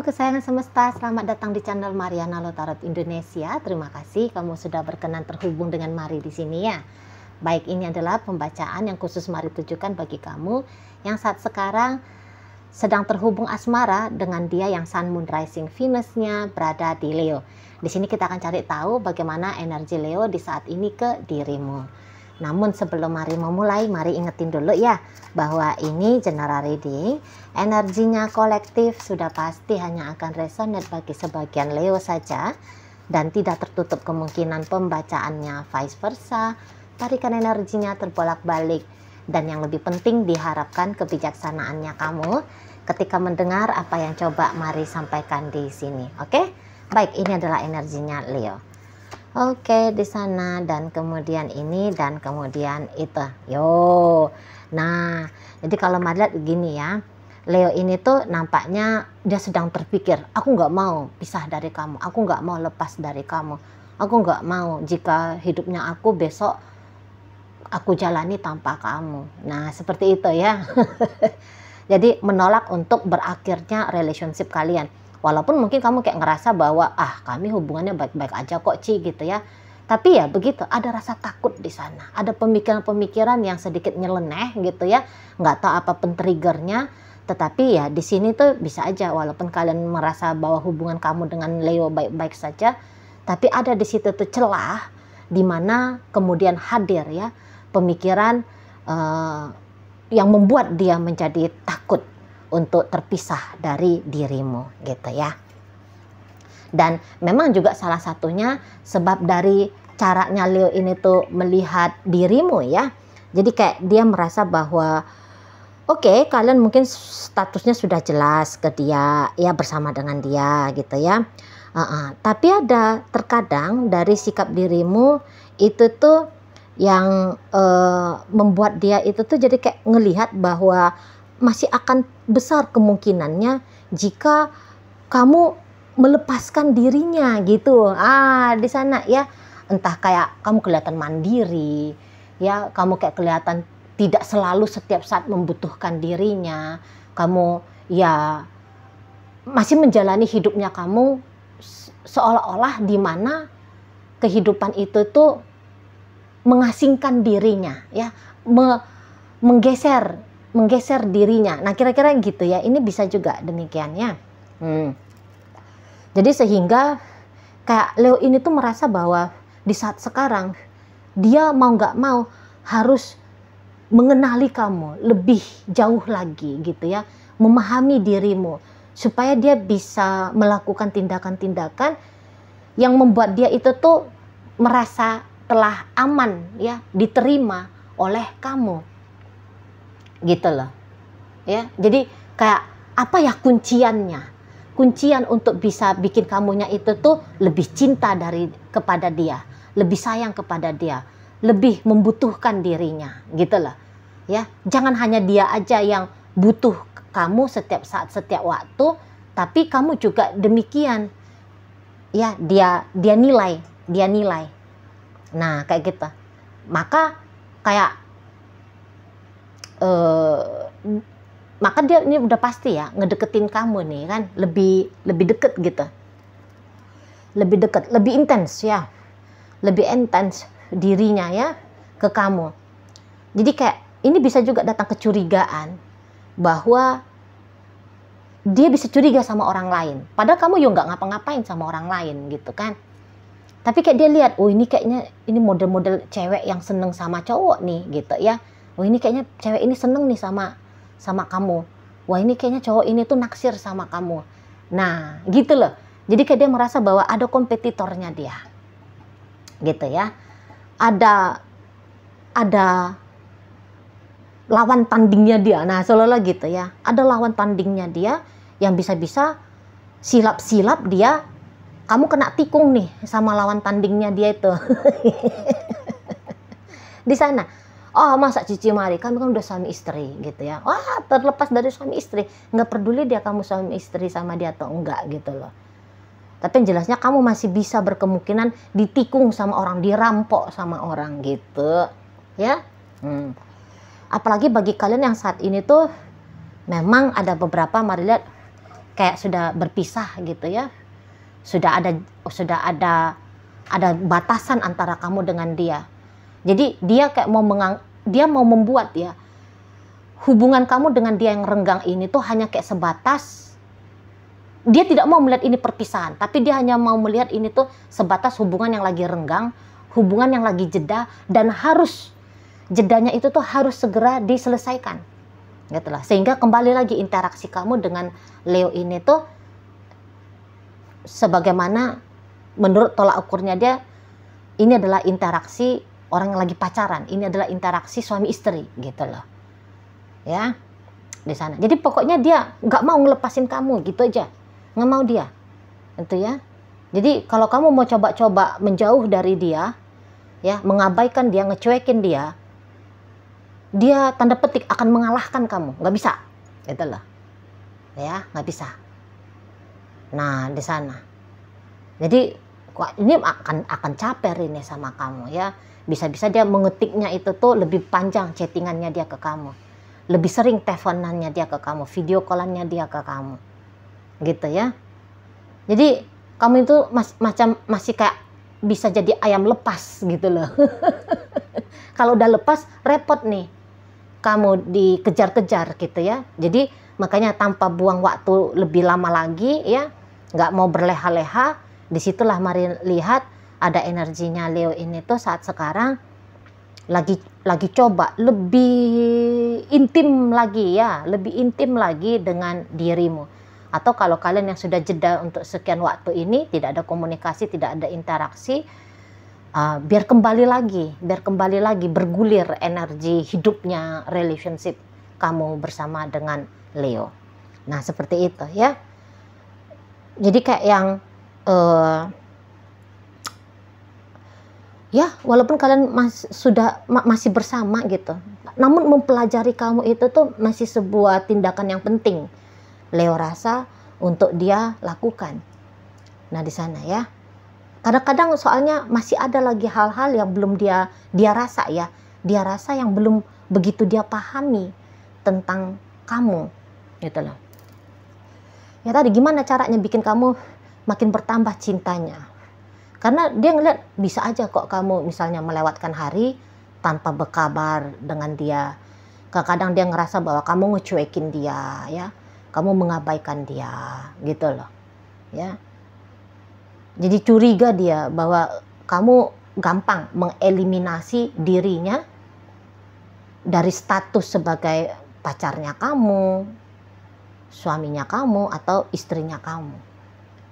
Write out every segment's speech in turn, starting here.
Halo kesayangan semesta, selamat datang di channel Mariana Lotarot Indonesia. Terima kasih kamu sudah berkenan terhubung dengan Mari di sini ya. Baik, ini adalah pembacaan yang khusus Mari tujukan bagi kamu yang saat sekarang sedang terhubung asmara dengan dia yang Sun Moon Rising Venus-nya berada di Leo. Di sini kita akan cari tahu bagaimana energi Leo di saat ini ke dirimu. Namun sebelum Mari memulai, Mari ingetin dulu ya bahwa ini general reading, energinya kolektif sudah pasti hanya akan resonate bagi sebagian Leo saja dan tidak tertutup kemungkinan pembacaannya vice versa. Tarikan energinya terbolak-balik dan yang lebih penting diharapkan kebijaksanaannya kamu ketika mendengar apa yang coba Mari sampaikan di sini. Oke? Baik, ini adalah energinya Leo. Oke, di sana dan kemudian ini dan kemudian itu. Yo. Nah, jadi kalau Mari lihat begini ya. Leo ini tuh nampaknya dia sedang terpikir, aku nggak mau pisah dari kamu, aku nggak mau lepas dari kamu, aku nggak mau jika hidupnya aku besok aku jalani tanpa kamu. Nah, seperti itu ya. Jadi menolak untuk berakhirnya relationship kalian. Walaupun mungkin kamu kayak ngerasa bahwa kami hubungannya baik-baik aja kok Ci gitu ya. Tapi ya begitu, ada rasa takut di sana. Ada pemikiran-pemikiran yang sedikit nyeleneh gitu ya. Nggak tahu apa triggernya. Tetapi ya di sini tuh bisa aja walaupun kalian merasa bahwa hubungan kamu dengan Leo baik-baik saja. Tapi ada di situ tuh celah di mana kemudian hadir ya pemikiran yang membuat dia menjadi takut untuk terpisah dari dirimu gitu ya. Dan memang juga salah satunya sebab dari caranya Leo ini tuh melihat dirimu ya. Jadi kayak dia merasa bahwa oke, kalian mungkin statusnya sudah jelas ke dia ya, bersama dengan dia gitu ya. Tapi ada terkadang dari sikap dirimu itu tuh yang membuat dia itu tuh jadi kayak ngelihat bahwa masih akan besar kemungkinannya jika kamu melepaskan dirinya gitu. Di sana ya, entah kayak kamu kelihatan mandiri, ya kamu kayak kelihatan tidak selalu setiap saat membutuhkan dirinya, kamu ya masih menjalani hidupnya kamu seolah-olah di mana kehidupan itu tuh mengasingkan dirinya, ya menggeser dirinya. Nah kira-kira gitu ya, ini bisa juga demikian ya. Jadi sehingga kayak Leo ini tuh merasa bahwa di saat sekarang dia mau nggak mau harus mengenali kamu lebih jauh lagi gitu ya, memahami dirimu supaya dia bisa melakukan tindakan-tindakan yang membuat dia itu tuh merasa telah aman ya, diterima oleh kamu gitu loh ya. Jadi kayak apa ya kuncian untuk bisa bikin kamunya itu tuh lebih cinta kepada dia, lebih sayang kepada dia, lebih membutuhkan dirinya gitu loh ya. Jangan hanya dia aja yang butuh kamu setiap saat setiap waktu, tapi kamu juga demikian ya. Dia nilai. Nah kayak gitu. Maka kayak maka dia ini udah pasti ya ngedeketin kamu nih kan, lebih deket gitu, lebih dekat, lebih intens ya, lebih intens dirinya ya ke kamu. Jadi kayak ini bisa juga datang kecurigaan bahwa dia bisa curiga sama orang lain, padahal kamu juga nggak ngapa-ngapain sama orang lain gitu kan. Tapi kayak dia lihat, oh ini kayaknya ini model-model cewek yang seneng sama cowok nih gitu ya. Oh ini kayaknya cewek ini seneng nih sama kamu. Wah ini kayaknya cowok ini tuh naksir sama kamu. Nah gitu loh. Jadi kayak dia merasa bahwa ada kompetitornya dia. Gitu ya. Ada lawan tandingnya dia. Nah seolah-olah gitu ya. Ada lawan tandingnya dia yang bisa-bisa silap-silap dia. Kamu kena tikung nih sama lawan tandingnya dia itu. Di sana. Oh masa Cici Mari, kami kan udah suami istri gitu ya. Wah terlepas dari suami istri, nggak peduli dia kamu suami istri sama dia atau enggak gitu loh. Tapi yang jelasnya kamu masih bisa berkemungkinan ditikung sama orang, dirampok sama orang gitu ya. Apalagi bagi kalian yang saat ini tuh memang ada beberapa, Mari lihat kayak sudah berpisah gitu ya. Sudah ada batasan antara kamu dengan dia. Jadi dia kayak mau membuat ya hubungan kamu dengan dia yang renggang ini tuh hanya kayak sebatas, dia tidak mau melihat ini perpisahan, tapi dia hanya mau melihat ini tuh sebatas hubungan yang lagi renggang, hubungan yang lagi jeda, dan jedanya itu tuh harus segera diselesaikan. Gitu lah. Sehingga kembali lagi interaksi kamu dengan Leo ini tuh sebagaimana menurut tolak ukurnya dia, ini adalah interaksi orang yang lagi pacaran, ini adalah interaksi suami istri gitu loh. Ya, di sana. Jadi pokoknya dia nggak mau ngelepasin kamu gitu aja, nggak mau dia, itu ya. Jadi kalau kamu mau coba-coba menjauh dari dia, ya, mengabaikan dia, ngecuekin dia tanda petik akan mengalahkan kamu, nggak bisa, itu loh, ya, nggak bisa. Nah di sana. Jadi ini akan caper ini sama kamu ya. Bisa-bisa dia mengetiknya itu tuh lebih panjang chattingannya dia ke kamu. Lebih sering teleponannya dia ke kamu, video callannya dia ke kamu. Gitu ya. Jadi kamu itu masih kayak bisa jadi ayam lepas gitu loh. Kalau udah lepas repot nih. Kamu dikejar-kejar gitu ya. Jadi makanya tanpa buang waktu lebih lama lagi ya, nggak mau berleha-leha, disitulah mari lihat ada energinya Leo ini tuh saat sekarang lagi coba lebih intim lagi ya, lebih intim lagi dengan dirimu. Atau kalau kalian yang sudah jeda untuk sekian waktu ini tidak ada komunikasi, tidak ada interaksi, biar kembali lagi bergulir energi hidupnya relationship kamu bersama dengan Leo. Nah seperti itu ya. Jadi kayak yang ya walaupun kalian masih bersama gitu, namun mempelajari kamu itu tuh masih sebuah tindakan yang penting Leo rasa untuk dia lakukan. Nah di sana ya. Kadang-kadang soalnya masih ada lagi hal-hal yang belum dia rasa ya. Dia rasa yang belum begitu dia pahami tentang kamu gitu loh. Ya tadi gimana caranya bikin kamu makin bertambah cintanya. Karena dia ngeliat bisa aja kok kamu misalnya melewatkan hari tanpa berkabar dengan dia. Kadang-kadang dia ngerasa bahwa kamu ngecuekin dia ya. Kamu mengabaikan dia gitu loh. Ya. Jadi curiga dia bahwa kamu gampang mengeliminasi dirinya dari status sebagai pacarnya kamu, suaminya kamu, atau istrinya kamu.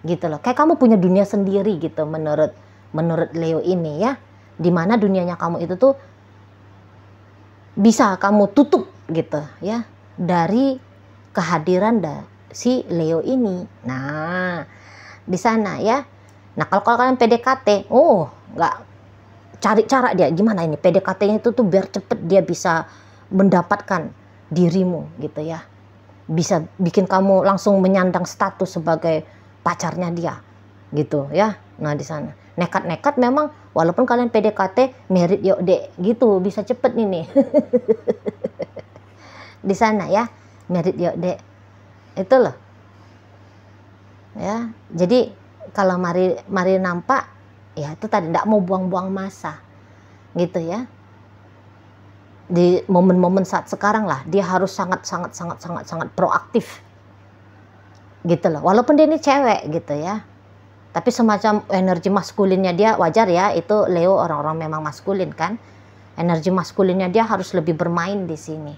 Gitu loh. Kayak kamu punya dunia sendiri gitu menurut Leo ini ya. Dimana dunianya kamu itu tuh bisa kamu tutup gitu ya dari kehadiran si Leo ini. Nah, di sana ya. Nah kalau kalian PDKT, nggak cari cara dia gimana ini PDKT-nya itu tuh biar cepet dia bisa mendapatkan dirimu gitu ya, bisa bikin kamu langsung menyandang status sebagai pacarnya dia gitu ya. Nah di sana nekat-nekat memang walaupun kalian PDKT merit yuk dek gitu bisa cepet nih di sana ya, merit yuk dek itu loh ya. Jadi kalau mari nampak ya itu tadi tidak mau buang-buang masa gitu ya. Di momen-momen saat sekarang lah dia harus sangat proaktif gitu loh. Walaupun dia ini cewek gitu ya, tapi semacam energi maskulinnya dia wajar ya, itu Leo orang-orang memang maskulin kan. Energi maskulinnya dia harus lebih bermain di sini.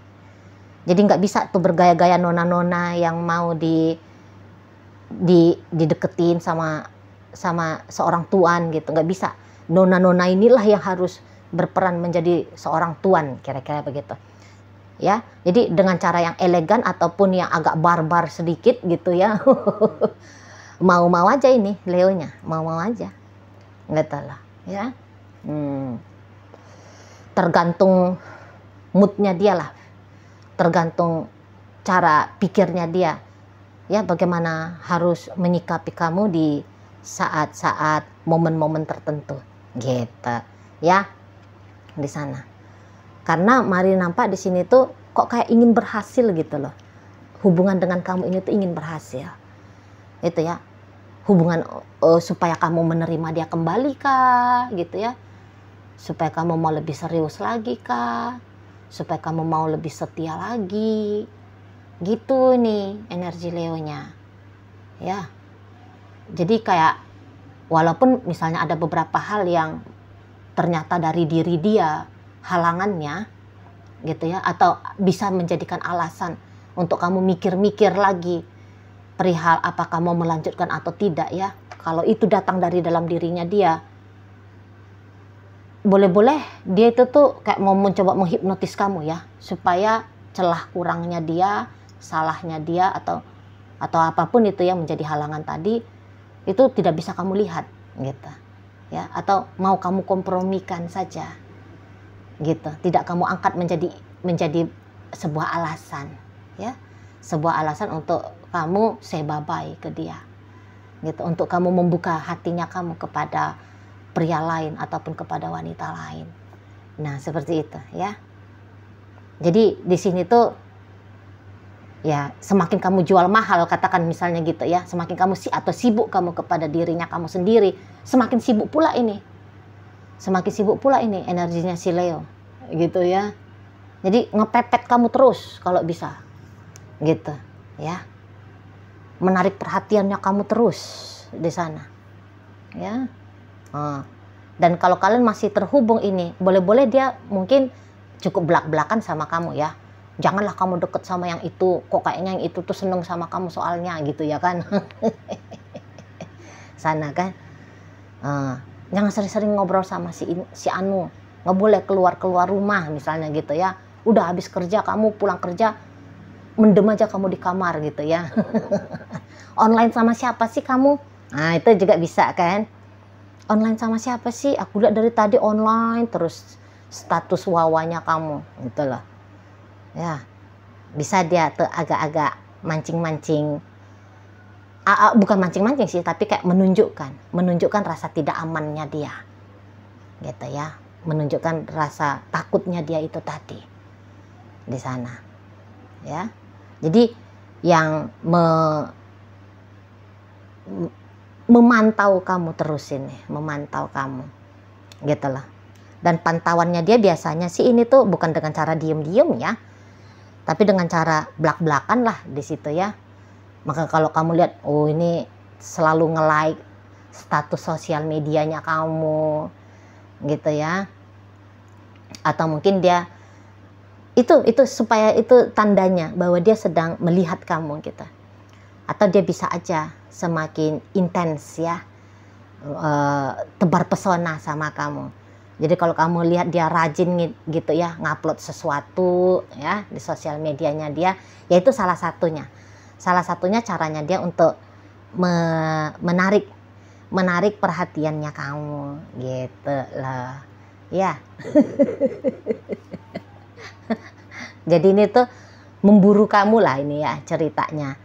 Jadi nggak bisa tuh bergaya-gaya nona-nona yang mau dideketin sama seorang tuan gitu, nggak bisa. Nona-nona inilah yang harus berperan menjadi seorang tuan, kira-kira begitu ya. Jadi dengan cara yang elegan ataupun yang agak barbar sedikit gitu ya. Mau-mau aja ini Leonya, mau-mau aja gitu lah ya. Tergantung moodnya dia lah, tergantung cara pikirnya dia ya, bagaimana harus menyikapi kamu di saat-saat momen-momen tertentu gitu ya di sana. Karena mari nampak di sini tuh kok kayak ingin berhasil gitu loh, hubungan dengan kamu ini tuh ingin berhasil. Itu ya, hubungan supaya kamu menerima dia kembali kah gitu ya, supaya kamu mau lebih serius lagi kah, supaya kamu mau lebih setia lagi, gitu nih energi Leonya ya. Jadi kayak walaupun misalnya ada beberapa hal yang ternyata dari diri dia halangannya gitu ya, atau bisa menjadikan alasan untuk kamu mikir-mikir lagi perihal apakah mau melanjutkan atau tidak ya. Kalau itu datang dari dalam dirinya dia, boleh-boleh dia itu tuh kayak mau mencoba menghipnotis kamu ya, supaya celah kurangnya dia, salahnya dia, atau apapun itu yang menjadi halangan tadi itu tidak bisa kamu lihat gitu ya, atau mau kamu kompromikan saja gitu, tidak kamu angkat menjadi sebuah alasan ya, sebuah alasan untuk kamu say bye-bye ke dia gitu, untuk kamu membuka hatinya kamu kepada pria lain ataupun kepada wanita lain. Nah, seperti itu ya. Jadi di sini tuh ya, semakin kamu jual mahal, katakan misalnya gitu ya, semakin kamu sibuk kamu kepada dirinya kamu sendiri, semakin sibuk pula ini. Semakin sibuk pula ini energinya si Leo gitu ya. Jadi ngepepet kamu terus kalau bisa gitu ya, menarik perhatiannya kamu terus di sana ya. Dan kalau kalian masih terhubung ini, boleh-boleh dia mungkin cukup belak-belakan sama kamu ya, janganlah kamu deket sama yang itu, kok kayaknya yang itu tuh seneng sama kamu soalnya gitu ya kan. Sana kan jangan sering-sering ngobrol sama si Anu, nggak boleh keluar rumah misalnya gitu ya. Udah habis kerja, kamu pulang kerja mendem aja kamu di kamar gitu ya. Online sama siapa sih kamu? Nah, itu juga bisa kan. Online sama siapa sih? Aku lihat dari tadi online terus status wawanya kamu gitu loh ya. Bisa dia tuh agak-agak mancing-mancing, bukan mancing-mancing sih, tapi kayak menunjukkan rasa tidak amannya dia gitu ya, menunjukkan rasa takutnya dia itu tadi di sana ya. Jadi yang memantau kamu terus ini, memantau kamu gitu loh. Dan pantauannya dia biasanya sih ini tuh bukan dengan cara diem-diem ya, tapi dengan cara belak-belakan lah di situ ya. Maka kalau kamu lihat, oh ini selalu nge-like status sosial medianya kamu gitu ya, atau mungkin dia itu supaya itu tandanya bahwa dia sedang melihat kamu gitu. Atau dia bisa aja semakin intens ya, tebar pesona sama kamu. Jadi kalau kamu lihat dia rajin gitu ya, ngupload sesuatu ya di sosial medianya dia, ya itu salah satunya caranya dia untuk menarik perhatiannya kamu gitu loh ya. Jadi ini tuh memburu kamu lah ini ya ceritanya,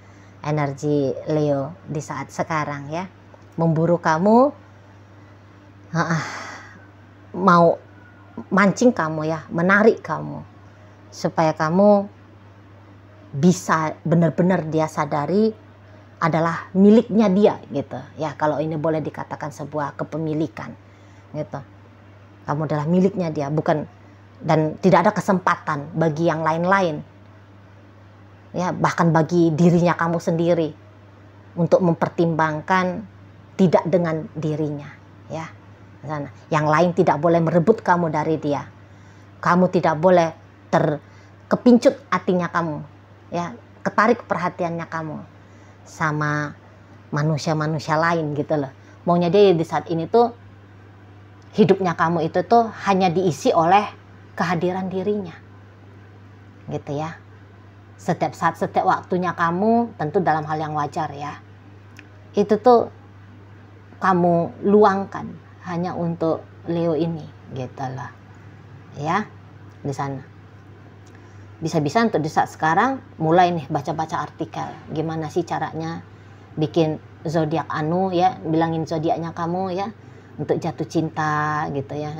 energi Leo di saat sekarang ya, memburu kamu, mau mancing kamu ya, menarik kamu supaya kamu bisa benar-benar dia sadari adalah miliknya dia gitu ya. Kalau ini boleh dikatakan sebuah kepemilikan gitu, kamu adalah miliknya dia, bukan, dan tidak ada kesempatan bagi yang lain-lain ya, bahkan bagi dirinya kamu sendiri untuk mempertimbangkan tidak dengan dirinya ya. Yang lain tidak boleh merebut kamu dari dia, kamu tidak boleh kepincut hatinya kamu ya, ketarik perhatiannya kamu sama manusia-manusia lain gitu loh. Maunya dia di saat ini tuh hidupnya kamu itu tuh hanya diisi oleh kehadiran dirinya gitu ya. Setiap saat, setiap waktunya kamu, tentu dalam hal yang wajar ya, itu tuh kamu luangkan hanya untuk Leo ini gitu loh ya di sana. Bisa-bisa untuk di saat sekarang mulai nih baca-baca artikel gimana sih caranya bikin zodiak Anu ya, bilangin zodiaknya kamu ya untuk jatuh cinta gitu ya.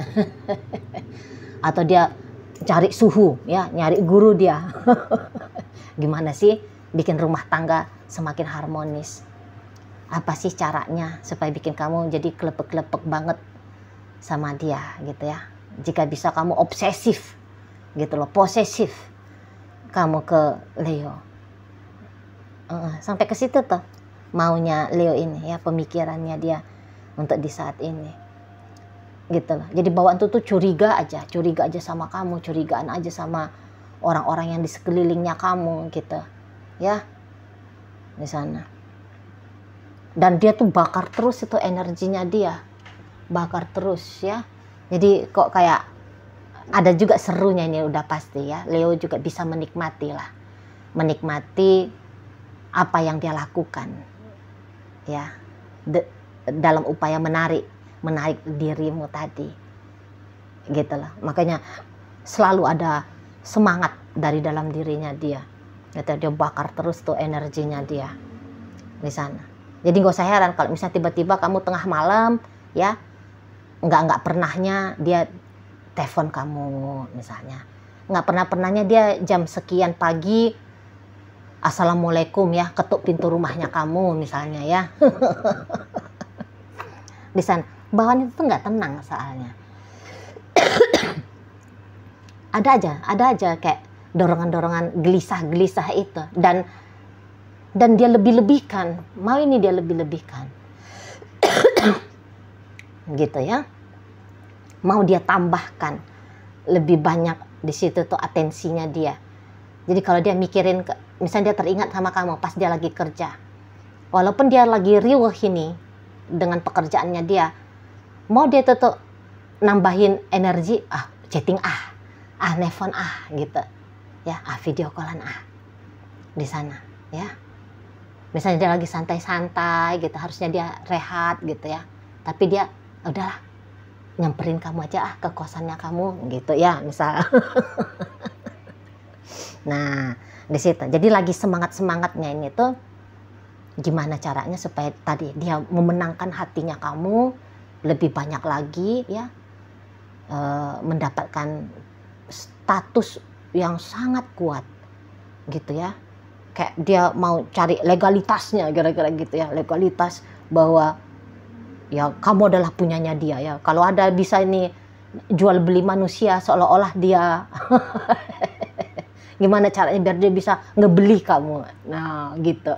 Atau dia cari suhu ya, nyari guru dia. Gimana sih bikin rumah tangga semakin harmonis Apa sih caranya supaya bikin kamu jadi kelepek-kelepek banget sama dia gitu ya. Jika bisa kamu obsesif gitu loh, posesif kamu ke Leo. Sampai ke situ tuh maunya Leo ini ya, pemikirannya dia untuk di saat ini gitu loh. Jadi bawaan tuh curiga aja sama kamu, curigaan aja sama orang-orang yang di sekelilingnya kamu gitu ya, di sana. Dan dia tuh bakar terus itu energinya dia, bakar terus ya. Jadi kok kayak ada juga serunya ini udah pasti ya. Leo juga bisa menikmati lah, menikmati apa yang dia lakukan ya, dalam upaya menarik dirimu tadi gitu lah. Makanya selalu ada semangat dari dalam dirinya dia gitu. Dia bakar terus tuh energinya dia di sana. Jadi gak usah heran kalau misalnya tiba-tiba kamu tengah malam ya, nggak pernahnya dia telepon kamu misalnya, nggak pernahnya dia jam sekian pagi assalamualaikum ya, ketuk pintu rumahnya kamu misalnya ya. Di sana bawaan itu tuh nggak tenang soalnya. ada aja kayak dorongan-dorongan gelisah itu, dan dia lebih-lebihkan, mau ini dia lebih-lebihkan gitu ya, mau dia tambahkan lebih banyak di situ tuh atensinya dia. Jadi kalau dia mikirin, misalnya dia teringat sama kamu pas dia lagi kerja, walaupun dia lagi riuh ini dengan pekerjaannya dia, mau dia tuh nambahin energi, chatting nelfon gitu ya, video callan di sana ya. Misalnya dia lagi santai-santai gitu, harusnya dia rehat gitu ya, tapi dia udahlah nyamperin kamu aja ke kosannya kamu gitu ya misal. Nah di situ jadi lagi semangatnya ini tuh gimana caranya supaya tadi dia memenangkan hatinya kamu lebih banyak lagi ya, mendapatkan status yang sangat kuat gitu ya. Kayak dia mau cari legalitasnya kira-kira gitu ya, legalitas bahwa ya kamu adalah punyanya dia ya. Kalau ada bisa ini jual beli manusia seolah-olah dia gimana caranya biar dia bisa ngebeli kamu, nah gitu.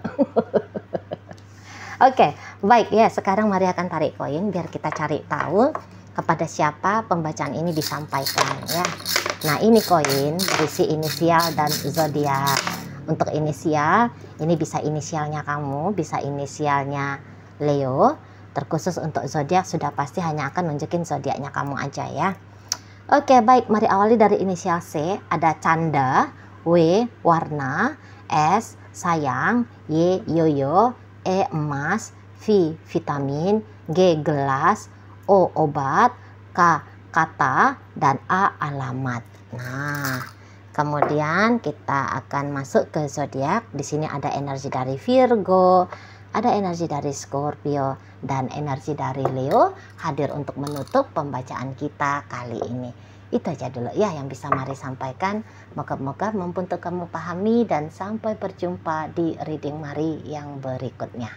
Oke, baik ya, sekarang mari akan tarik koin biar kita cari tahu kepada siapa pembacaan ini disampaikan ya. Nah ini koin berisi inisial dan zodiak. Untuk inisial, ini bisa inisialnya kamu, bisa inisialnya Leo. Terkhusus untuk zodiak sudah pasti hanya akan nunjukin zodiaknya kamu aja ya. Oke, baik, mari awali dari inisial C. Ada canda, W warna, S sayang, Y yoyo, E emas, V vitamin, G gelas, O obat, K kata, dan A alamat. Nah, kemudian kita akan masuk ke zodiak. Di sini ada energi dari Virgo, ada energi dari Scorpio, dan energi dari Leo hadir untuk menutup pembacaan kita kali ini. Itu aja dulu ya yang bisa Mari sampaikan. Moga-moga mampu untuk kamu pahami, dan sampai berjumpa di reading Mari yang berikutnya.